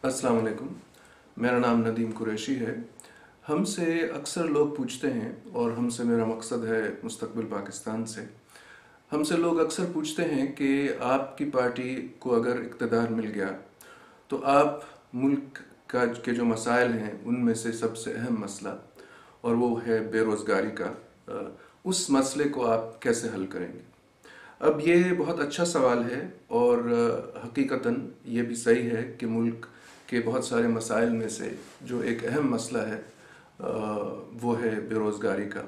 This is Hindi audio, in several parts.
अस्सलाम वालेकुम। मेरा नाम नदीम कुरैशी है। हमसे अक्सर लोग पूछते हैं, और हमसे मेरा मकसद है मुस्तकबिल पाकिस्तान से। हमसे लोग अक्सर पूछते हैं कि आपकी पार्टी को अगर इक़्तिदार मिल गया तो आप मुल्क के जो मसाइल हैं उनमें से सबसे अहम मसला, और वो है बेरोज़गारी का, उस मसले को आप कैसे हल करेंगे। अब ये बहुत अच्छा सवाल है, और हकीकतन ये भी सही है कि मुल्क के बहुत सारे मसाइल में से जो एक अहम मसला है वो है बेरोज़गारी का।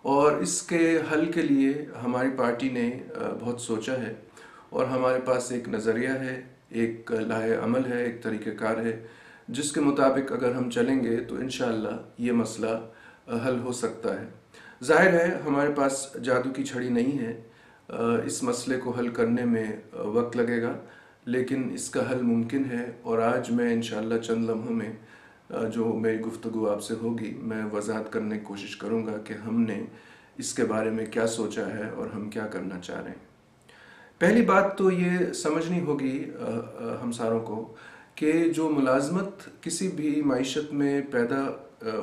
और इसके हल के लिए हमारी पार्टी ने बहुत सोचा है, और हमारे पास एक नज़रिया है, एक लाहे अमल है, एक तरीक़ेकार है, जिसके मुताबिक अगर हम चलेंगे तो इंशाअल्लाह ये मसला हल हो सकता है। ज़ाहिर है हमारे पास जादू की छड़ी नहीं है, इस मसले को हल करने में वक्त लगेगा, लेकिन इसका हल मुमकिन है। और आज मैं इंशाअल्लाह चंद लम्हों में जो मेरी गुफ्तगू आपसे होगी, मैं वजाहत करने की कोशिश करूँगा कि हमने इसके बारे में क्या सोचा है और हम क्या करना चाह रहे हैं। पहली बात तो ये समझनी होगी हम सारों को कि जो मुलाजमत किसी भी मईशत में पैदा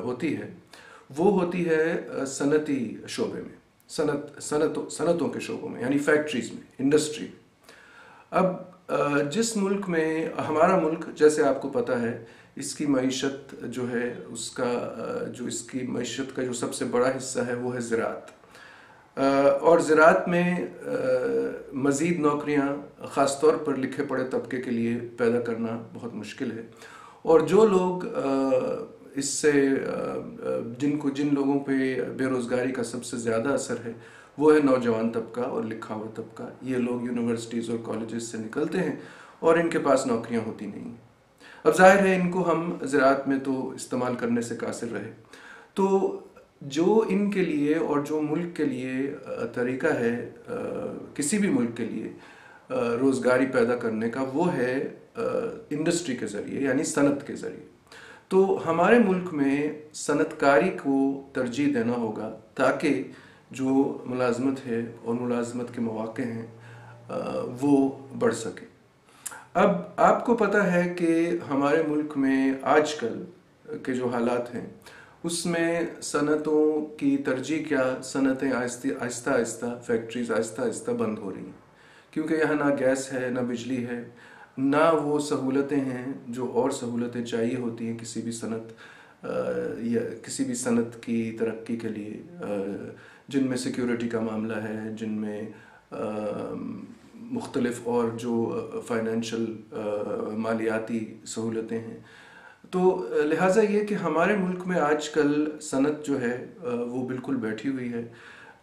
होती है वो होती है सनती शोबे में, सनतों के शोबों में, यानी फैक्ट्रीज में, इंडस्ट्री में। अब जिस मुल्क में, हमारा मुल्क जैसे आपको पता है, इसकी मईशत जो है उसका जो इसकी मईशत का जो सबसे बड़ा हिस्सा है वो है ज़राअत। और ज़राअत में मज़ीद नौकरियां ख़ास तौर पर लिखे पढ़े तबके के लिए पैदा करना बहुत मुश्किल है। और जो लोग इससे जिन लोगों पे बेरोज़गारी का सबसे ज़्यादा असर है वो है नौजवान तबका और लिखा हुआ तबका। ये लोग यूनिवर्सिटीज़ और कॉलेजेस से निकलते हैं और इनके पास नौकरियां होती नहीं। अब जाहिर है इनको हम ज़राअत में तो इस्तेमाल करने से कासिर रहे। तो जो इनके लिए और जो मुल्क के लिए तरीका है किसी भी मुल्क के लिए रोज़गारी पैदा करने का, वो है इंडस्ट्री के ज़रिए, यानी सनत के ज़रिए। तो हमारे मुल्क में सनतकारी को तरजीह देना होगा ताकि जो मुलाजमत है और मुलाजमत के मौक़े हैं वो बढ़ सके। अब आपको पता है कि हमारे मुल्क में आजकल के जो हालात हैं उसमें सनतों की तरजीह क्या, सनतें आहिस्ता आहिस्ता, फैक्ट्रीज आहिस्ता आहिस्ता बंद हो रही हैं, क्योंकि यहाँ ना गैस है, ना बिजली है, ना वो सहूलतें हैं जो और सहूलतें चाहिए होती हैं किसी भी सनत या किसी भी सनत की तरक्की के लिए, जिनमें सिक्योरिटी का मामला है, जिनमें मुख्तलिफ और जो फाइनेंशियल मालियाती सहूलतें हैं। तो लिहाजा ये कि हमारे मुल्क में आजकल सनत जो है वो बिल्कुल बैठी हुई है,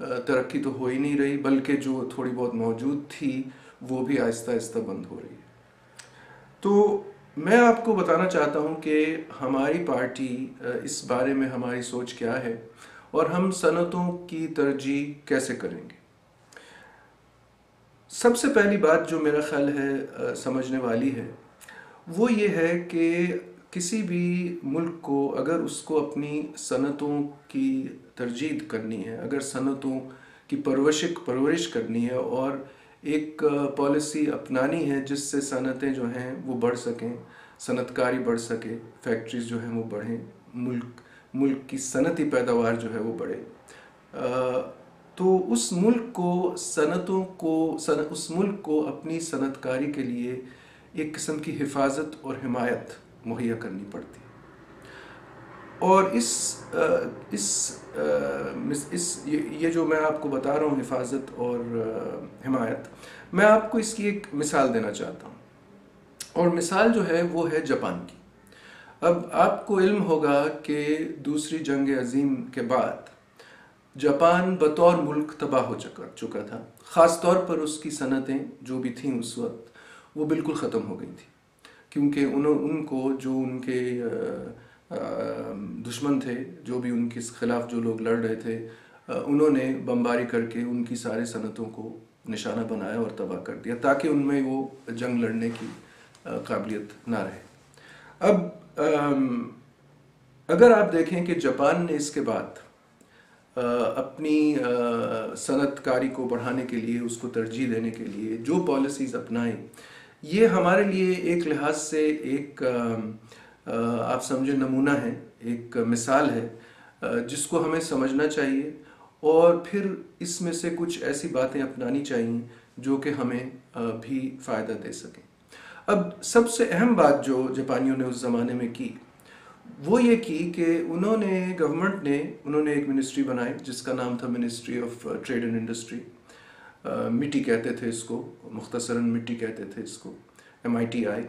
तरक्की तो हो ही नहीं रही, बल्कि जो थोड़ी बहुत मौजूद थी वो भी आहिस्ता आहिस्ता बंद हो रही है। तो मैं आपको बताना चाहता हूँ कि हमारी पार्टी इस बारे में हमारी सोच क्या है और हम सनतों की तरजीह कैसे करेंगे। सबसे पहली बात जो मेरा ख्याल है समझने वाली है वो ये है कि किसी भी मुल्क को अगर उसको अपनी सनतों की तरजीह करनी है, अगर सनतों की परवरिश करनी है और एक पॉलिसी अपनानी है जिससे सनतें जो हैं वो बढ़ सकें, सनतकारी बढ़ सके, फैक्ट्रीज जो हैं वो बढ़ें, मुल्क की सनती पैदावार जो है वो बढ़े, तो उस मुल्क को अपनी सनतकारी के लिए एक किस्म की हिफाजत और हिमायत मुहैया करनी पड़ती है। और ये जो मैं आपको बता रहा हूँ, हिफाजत और हिमायत, मैं आपको इसकी एक मिसाल देना चाहता हूँ, और मिसाल जो है वो है जापान की। अब आपको इल्म होगा कि दूसरी जंग अजीम के बाद जापान बतौर मुल्क तबाह हो चुका था। ख़ास तौर पर उसकी सनतें जो भी थीं उस वक्त वो बिल्कुल ख़त्म हो गई थी, क्योंकि उनको जो उनके दुश्मन थे, जो भी उनके खिलाफ जो लोग लड़ रहे थे, उन्होंने बमबारी करके उनकी सारे सनतों को निशाना बनाया और तबाह कर दिया ताकि उनमें वो जंग लड़ने की काबिलियत ना रहे। अब अगर आप देखें कि जापान ने इसके बाद अपनी सनतकारी को बढ़ाने के लिए, उसको तरजीह देने के लिए जो पॉलिसीज़ अपनाई, ये हमारे लिए एक लिहाज से एक आप समझे नमूना है, एक मिसाल है जिसको हमें समझना चाहिए और फिर इसमें से कुछ ऐसी बातें अपनानी चाहिए जो कि हमें भी फ़ायदा दे सकें। अब सबसे अहम बात जो जापानियों ने उस ज़माने में की वो ये की कि उन्होंने एक मिनिस्ट्री बनाई जिसका नाम था ministry of trade and industry. मिटी कहते थे इसको, मुख्तसरन मिटी कहते थे इसको, MITI।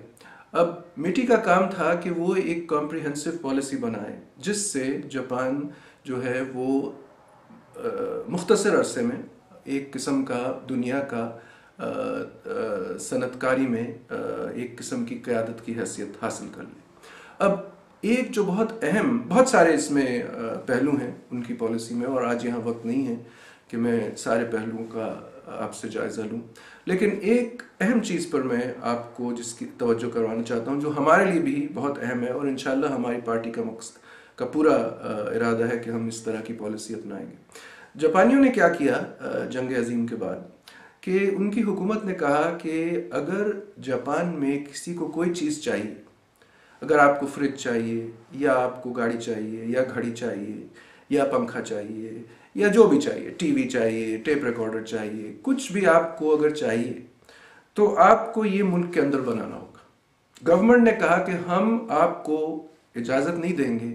अब मिटी का काम था कि वो एक कॉम्प्रिहेंसिव पॉलिसी बनाए जिससे जापान जो है वो मुख्तसर अरसे में एक किस्म का दुनिया का सनतकारी में एक किस्म की क़यादत की हैसियत हासिल कर ले। अब एक जो बहुत सारे इसमें पहलू हैं उनकी पॉलिसी में, और आज यहाँ वक्त नहीं है कि मैं सारे पहलुओं का आपसे जायज़ा लूँ, लेकिन एक अहम चीज़ पर मैं आपको जिसकी तवज्जो करवाना चाहता हूँ जो हमारे लिए भी बहुत अहम है और इंशाल्लाह हमारी पार्टी का मकसद का पूरा इरादा है कि हम इस तरह की पॉलिसी अपनाएंगे। जापानियों ने क्या किया जंग अज़ीम के बाद कि उनकी हुकूमत ने कहा कि अगर जापान में किसी को कोई चीज़ चाहिए, अगर आपको फ्रिज चाहिए या आपको गाड़ी चाहिए या घड़ी चाहिए या पंखा चाहिए या जो भी चाहिए, टीवी चाहिए, टेप रिकॉर्डर चाहिए, कुछ भी आपको अगर चाहिए तो आपको ये मुल्क के अंदर बनाना होगा। गवर्नमेंट ने कहा कि हम आपको इजाज़त नहीं देंगे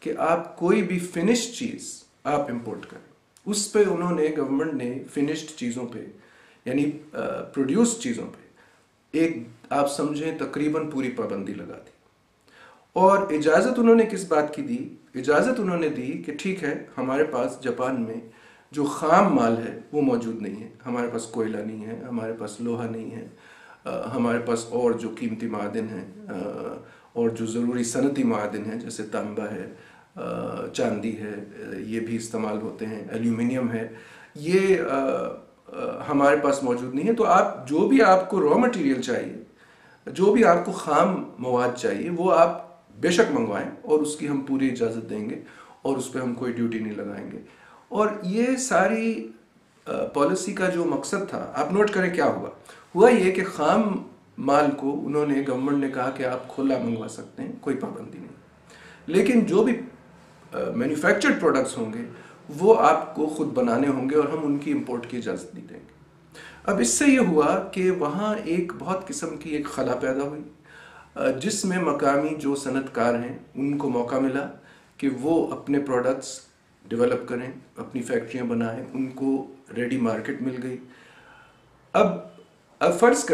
कि आप कोई भी फिनिश्ड चीज़ आप इंपोर्ट करें। उस पे गवर्नमेंट ने फिनिश्ड चीज़ों पे यानी प्रोड्यूस चीज़ों पे एक आप समझें तकरीबन पूरी पाबंदी लगा दी। और इजाज़त उन्होंने किस बात की दी? इजाज़त उन्होंने दी कि ठीक है, हमारे पास जापान में जो ख़ाम माल है वो मौजूद नहीं है, हमारे पास कोयला नहीं है, हमारे पास लोहा नहीं है, हमारे पास और जो कीमती मादन हैं और जो ज़रूरी सनती मादन हैं जैसे तांबा है, चांदी है, ये भी इस्तेमाल होते हैं, एल्यूमिनियम है, ये हमारे पास मौजूद नहीं है। तो आप जो भी आपको रॉ मटेरियल चाहिए, जो भी आपको ख़ाम मवाद चाहिए, वो आप बेशक मंगवाएं और उसकी हम पूरी इजाज़त देंगे और उस पर हम कोई ड्यूटी नहीं लगाएंगे। और ये सारी पॉलिसी का जो मकसद था, आप नोट करें क्या हुआ ये कि ख़ाम माल को गवर्नमेंट ने कहा कि आप खुला मंगवा सकते हैं, कोई पाबंदी नहीं, लेकिन जो भी मैन्युफैक्चर्ड प्रोडक्ट्स होंगे वो आपको ख़ुद बनाने होंगे और हम उनकी इंपोर्ट की इजाज़त नहीं देंगे। अब इससे ये हुआ कि वहाँ एक बहुत किस्म की एक खला पैदा हुई जिसमें मकामी जो सनतकार हैं उनको मौका मिला कि वो अपने प्रोडक्ट्स डेवलप करें, अपनी फैक्ट्रियां बनाएं, उनको रेडी मार्केट मिल गई। अब फ़र्ज़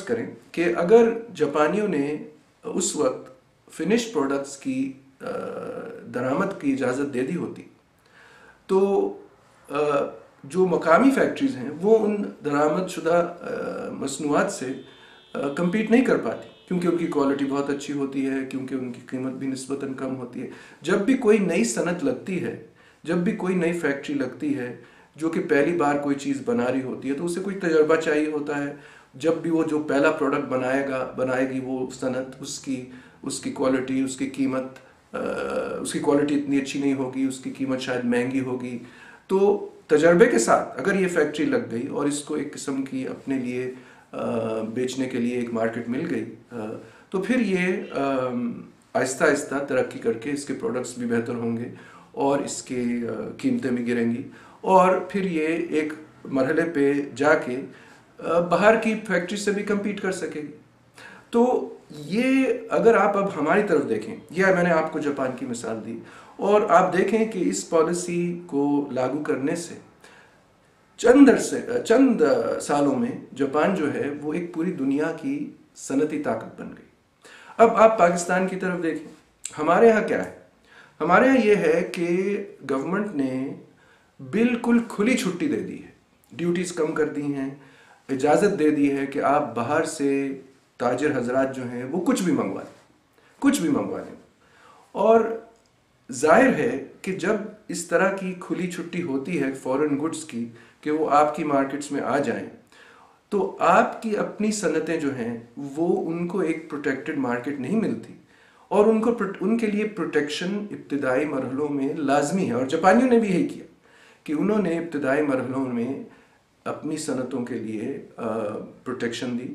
करें कि अगर जापानियों ने उस वक्त फिनिश प्रोडक्ट्स की दरामद की इजाज़त दे दी होती तो जो मकामी फैक्ट्रीज़ हैं वो उन दरामदशुदा मसनूआत से कम्पीट नहीं कर पाती, क्योंकि उनकी क्वालिटी बहुत अच्छी होती है, क्योंकि उनकी कीमत भी निस्बतन कम होती है। जब भी कोई नई सनत लगती है, जब भी कोई नई फैक्ट्री लगती है जो कि पहली बार कोई चीज़ बना रही होती है, तो उसे कोई तजर्बा चाहिए होता है। जब भी वो जो पहला प्रोडक्ट बनाएगी वो सनत, उसकी क्वालिटी, उसकी कीमत, उसकी क्वालिटी इतनी अच्छी नहीं होगी, उसकी कीमत शायद महंगी होगी। तो तजर्बे के साथ अगर ये फैक्ट्री लग गई और इसको एक किस्म की अपने लिए बेचने के लिए एक मार्केट मिल गई, तो फिर ये आहिस्ता आहिस्ता तरक्की करके इसके प्रोडक्ट्स भी बेहतर होंगे और इसके कीमतें भी गिरेंगी और फिर ये एक मरहले पे जाके बाहर की फैक्ट्री से भी कम्पीट कर सकेगी। तो ये अगर आप अब हमारी तरफ देखें, यह मैंने आपको जापान की मिसाल दी, और आप देखें कि इस पॉलिसी को लागू करने से चंद सालों में जापान जो है वो एक पूरी दुनिया की सनती ताकत बन गई। अब आप पाकिस्तान की तरफ देखें, हमारे यहाँ क्या है? हमारे यहाँ ये है कि गवर्नमेंट ने बिल्कुल खुली छुट्टी दे दी है, ड्यूटीज़ कम कर दी हैं, इजाज़त दे दी है कि आप बाहर से ताजिर हजरात जो हैं वो कुछ भी मंगवा लें। और जाहिर है कि जब इस तरह की खुली छुट्टी होती है फॉरेन गुड्स की कि वो आपकी मार्केट्स में आ जाएं, तो आपकी अपनी सनतें जो हैं वो उनको एक प्रोटेक्टेड मार्केट नहीं मिलती और उनके लिए प्रोटेक्शन इब्तिदाई मरहलों में लाजमी है। और जापानियों ने भी यही किया कि उन्होंने इब्तिदाई मरहलों में अपनी सनतों के लिए प्रोटेक्शन दी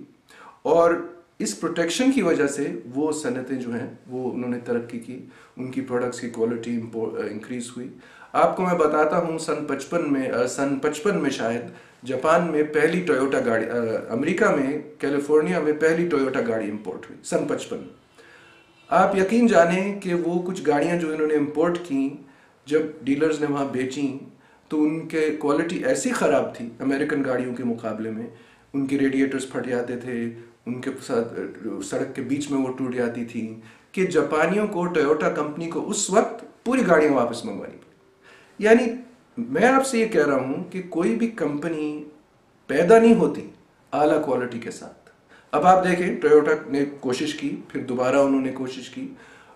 और इस प्रोटेक्शन की वजह से वो सनतें जो हैं वो उन्होंने तरक्की की, उनकी प्रोडक्ट्स की क्वालिटी इंक्रीज हुई। आपको मैं बताता हूँ, सन 55 में शायद जापान में पहली टोयोटा गाड़ी, अमेरिका में कैलिफोर्निया में पहली टोयोटा गाड़ी इंपोर्ट हुई सन 55। आप यकीन जाने कि वो कुछ गाड़ियाँ जो इन्होंने इंपोर्ट की, जब डीलर्स ने वहाँ बेची तो उनके क्वालिटी ऐसी ख़राब थी अमेरिकन गाड़ियों के मुकाबले में। उनके रेडिएटर्स फट जाते थे, उनके साथ सड़क के बीच में वो टूट जाती थी कि जापानियों को, टोयोटा कंपनी को उस वक्त पूरी गाड़ियाँ वापस मंगवानी पड़ी। यानी मैं आपसे ये कह रहा हूँ कि कोई भी कंपनी पैदा नहीं होती आला क्वालिटी के साथ। अब आप देखें, टोयोटा ने कोशिश की, फिर दोबारा उन्होंने कोशिश की,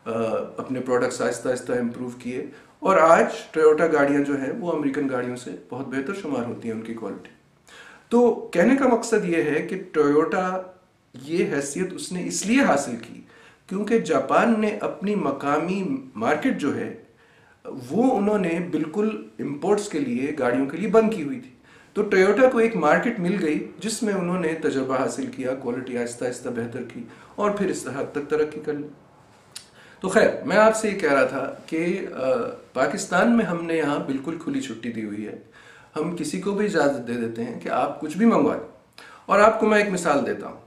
अपने प्रोडक्ट्स आहिस्ता आहिस्ता इम्प्रूव किए, और आज टोयोटा गाड़ियाँ जो हैं वो अमेरिकन गाड़ियों से बहुत बेहतर शुमार होती हैं उनकी क्वालिटी। तो कहने का मकसद ये है कि टोयोटा ये हैसियत उसने इसलिए हासिल की क्योंकि जापान ने अपनी मकामी मार्केट जो है वो उन्होंने बिल्कुल इंपोर्ट्स के लिए, गाड़ियों के लिए बंद की हुई थी। तो टोयोटा को एक मार्केट मिल गई जिसमें उन्होंने तजर्बा हासिल किया, क्वालिटी आहिस्ता आहिस्ता बेहतर की और फिर इस हद तक तरक्की कर ली। तो खैर, मैं आपसे ये कह रहा था कि पाकिस्तान में हमने यहाँ बिल्कुल खुली छुट्टी दी हुई है। हम किसी को भी इजाज़त दे देते हैं कि आप कुछ भी मंगवा लें। और आपको मैं एक मिसाल देता हूँ।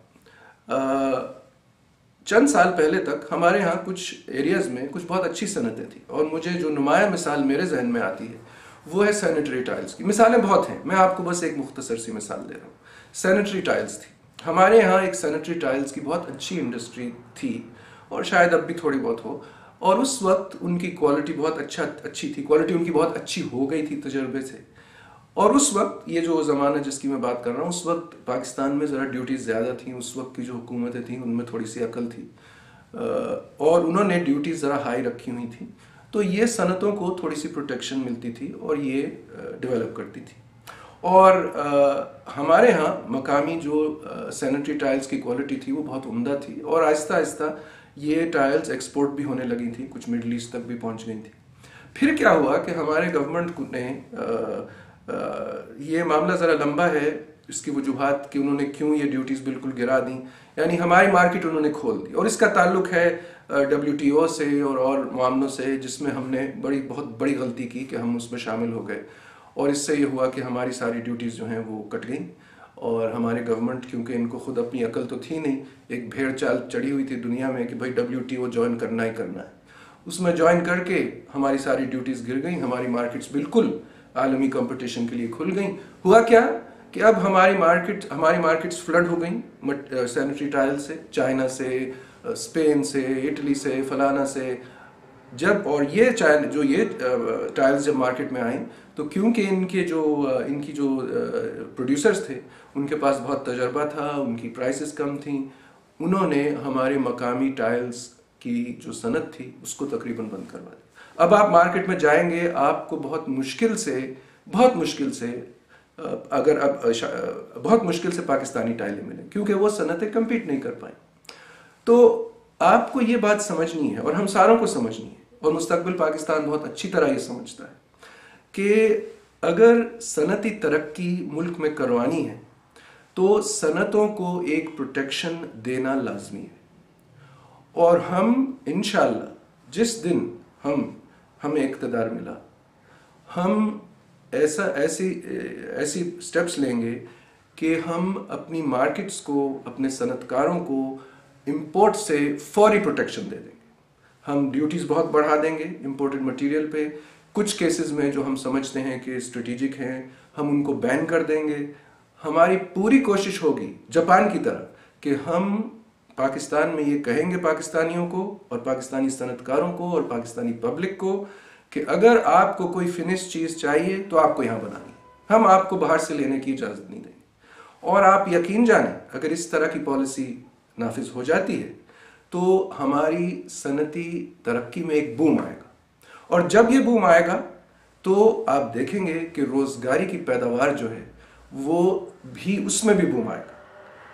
चंद साल पहले तक हमारे यहाँ कुछ एरियाज़ में कुछ बहुत अच्छी सनतें थी, और मुझे जो नुमाया मिसाल मेरे जहन में आती है वो है सैनिटरी टाइल्स की। मिसालें बहुत हैं, मैं आपको बस एक मुख्तसर सी मिसाल दे रहा हूँ। सैनिटरी टाइल्स थी हमारे यहाँ, एक सैनिटरी टाइल्स की बहुत अच्छी इंडस्ट्री थी, और शायद अब भी थोड़ी बहुत हो। और उस वक्त उनकी क्वालिटी बहुत अच्छी थी, क्वालिटी उनकी बहुत अच्छी हो गई थी तजर्बे से। और उस वक्त, ये जो ज़माना जिसकी मैं बात कर रहा हूँ, उस वक्त पाकिस्तान में ज़रा ड्यूटीज़ ज़्यादा थी। उस वक्त की जो हुकूमतें थीं उनमें थोड़ी सी अकल थी, और उन्होंने ड्यूटीज़ ज़रा हाई रखी हुई थी। तो ये सनतों को थोड़ी सी प्रोटेक्शन मिलती थी और ये डेवलप करती थी। और हमारे यहाँ मकामी जो सैनिटरी टाइल्स की क्वालिटी थी वो बहुत उम्दा थी, और आहिस्ता आहिस्ता ये टाइल्स एक्सपोर्ट भी होने लगी थी, कुछ मिडल ईस्ट तक भी पहुँच गई थी। फिर क्या हुआ कि हमारे गवर्नमेंट ने ये मामला ज़रा लंबा है, इसकी वजूहात कि उन्होंने क्यों ये ड्यूटीज़ बिल्कुल गिरा दी, यानी हमारी मार्केट उन्होंने खोल दी। और इसका ताल्लुक है WTO से और मामलों से, जिसमें हमने बहुत बड़ी गलती की कि हम उसमें शामिल हो गए, और इससे ये हुआ कि हमारी सारी ड्यूटीज़ जो हैं वो कट गई। और हमारे गवर्नमेंट, क्योंकि इनको खुद अपनी अकल तो थी नहीं, एक भेड़ चाल चढ़ी हुई थी दुनिया में कि भाई WTO ज्वाइन करना ही करना है। उसमें ज्वाइन करके हमारी सारी ड्यूटीज़ गिर गई, हमारी मार्केट्स बिल्कुल आलमी कंपटीशन के लिए खुल गई। हुआ क्या कि अब हमारी मार्केट्स फ्लड हो गई सैनिटरी टाइल से, चाइना से, स्पेन से, इटली से, फलाना से। जब और ये टाइल्स जब मार्केट में आई, तो क्योंकि इनकी जो प्रोड्यूसर्स थे उनके पास बहुत तजर्बा था, उनकी प्राइसेस कम थी, उन्होंने हमारे मकामी टाइल्स की जो सनत थी उसको तकरीबन बंद करवा दी। अब आप मार्केट में जाएंगे, आपको बहुत मुश्किल से पाकिस्तानी टाइलें मिलें, क्योंकि वो सनतें कम्पीट नहीं कर पाई। तो आपको ये बात समझनी है, और हम सारों को समझनी है, और मुस्तकबिल पाकिस्तान बहुत अच्छी तरह ये समझता है कि अगर सनती तरक्की मुल्क में करवानी है तो सनतों को एक प्रोटेक्शन देना लाजमी है। और हम इंशाअल्लाह जिस दिन हमें इक़्तिदार मिला, हम ऐसी स्टेप्स लेंगे कि हम अपनी मार्केट्स को, अपने सनतकारों को इंपोर्ट से फौरी प्रोटेक्शन दे देंगे। हम ड्यूटीज़ बहुत बढ़ा देंगे इंपोर्टेड मटेरियल पे। कुछ केसेस में जो हम समझते हैं कि स्ट्रेटेजिक हैं, हम उनको बैन कर देंगे। हमारी पूरी कोशिश होगी जापान की तरह कि हम पाकिस्तान में ये कहेंगे पाकिस्तानियों को और पाकिस्तानी सनतकारों को और पाकिस्तानी पब्लिक को कि अगर आपको कोई फिनिश चीज़ चाहिए तो आपको यहाँ बनानी है, हम आपको बाहर से लेने की इजाज़त नहीं देंगे। और आप यकीन जानें, अगर इस तरह की पॉलिसी नाफिज हो जाती है तो हमारी सनती तरक्की में एक बूम आएगा, और जब ये बूम आएगा तो आप देखेंगे कि रोज़गारी की पैदावार जो है वो भी, उसमें भी बूम आएगा।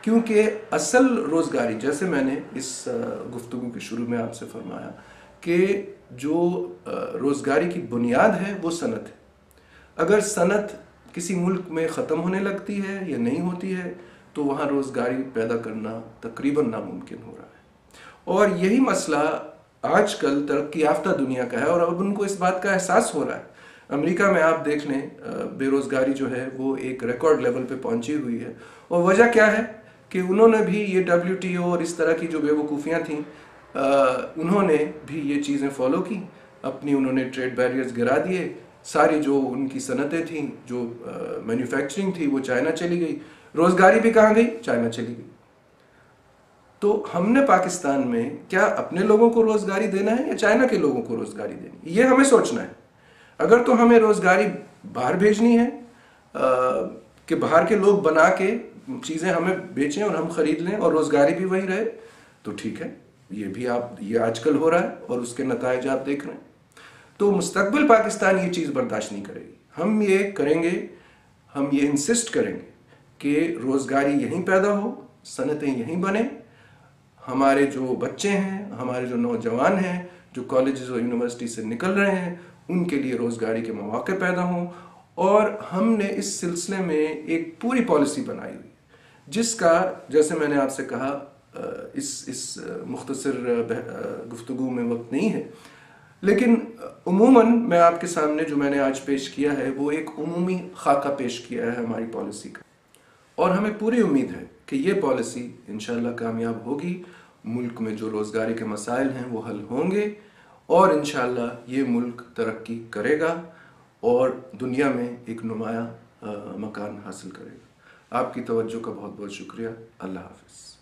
क्योंकि असल रोज़गारी, जैसे मैंने इस गुफ्तगू के शुरू में आपसे फरमाया कि जो रोज़गारी की बुनियाद है वो सनत है। अगर सनत किसी मुल्क में ख़त्म होने लगती है या नहीं होती है तो वहाँ रोज़गारी पैदा करना तकरीबन नामुमकिन हो रहा है। और यही मसला आजकल तरक्की याफ्ता दुनिया का है और अब उनको इस बात का एहसास हो रहा है। अमेरिका में आप देख लें, बेरोज़गारी जो है वो एक रिकॉर्ड लेवल पे पहुंची हुई है। और वजह क्या है कि उन्होंने भी ये WTO और इस तरह की जो बेवकूफ़ियाँ थीं, उन्होंने भी ये चीज़ें फॉलो की। अपनी उन्होंने ट्रेड बैरियर्स गिरा दिए, सारी जो उनकी सनतें थीं, जो मैन्युफैक्चरिंग थी, वो चाइना चली गई। रोज़गारी भी कहाँ गई? चाइना चली गई। तो हमने पाकिस्तान में क्या अपने लोगों को रोज़गारी देना है या चाइना के लोगों को रोज़गारी देनी है, ये हमें सोचना है। अगर तो हमें रोज़गारी बाहर भेजनी है, कि बाहर के लोग बना के चीज़ें हमें बेचें और हम ख़रीद लें और रोज़गारी भी वही रहे, तो ठीक है। ये आजकल हो रहा है और उसके नताइज आप देख रहे हैं। तो मुस्तकबिल पाकिस्तान ये चीज़ बर्दाश्त नहीं करेगी। हम ये करेंगे, हम ये इंसिस्ट करेंगे कि रोज़गारी यहीं पैदा हो, सनतें यहीं बने, हमारे जो बच्चे हैं, हमारे जो नौजवान हैं, जो कॉलेजेस और यूनिवर्सिटी से निकल रहे हैं, उनके लिए रोज़गारी के मौके पैदा हों। और हमने इस सिलसिले में एक पूरी पॉलिसी बनाई हुई, जिसका, जैसे मैंने आपसे कहा, इस मुख्तसर गुफ्तगू में वक्त नहीं है, लेकिन उमूमन मैं आपके सामने जो मैंने आज पेश किया है वो एक उमूमी खाका पेश किया है हमारी पॉलिसी का। और हमें पूरी उम्मीद है कि ये पॉलिसी इंशाअल्लाह कामयाब होगी। मुल्क में जो रोज़गारी के मसाइल हैं वो हल होंगे और इंशाअल्लाह ये मुल्क तरक्की करेगा और दुनिया में एक नुमाया मकान हासिल करेगा। आपकी तवज्जो का बहुत बहुत शुक्रिया। अल्लाह हाफ़िज़।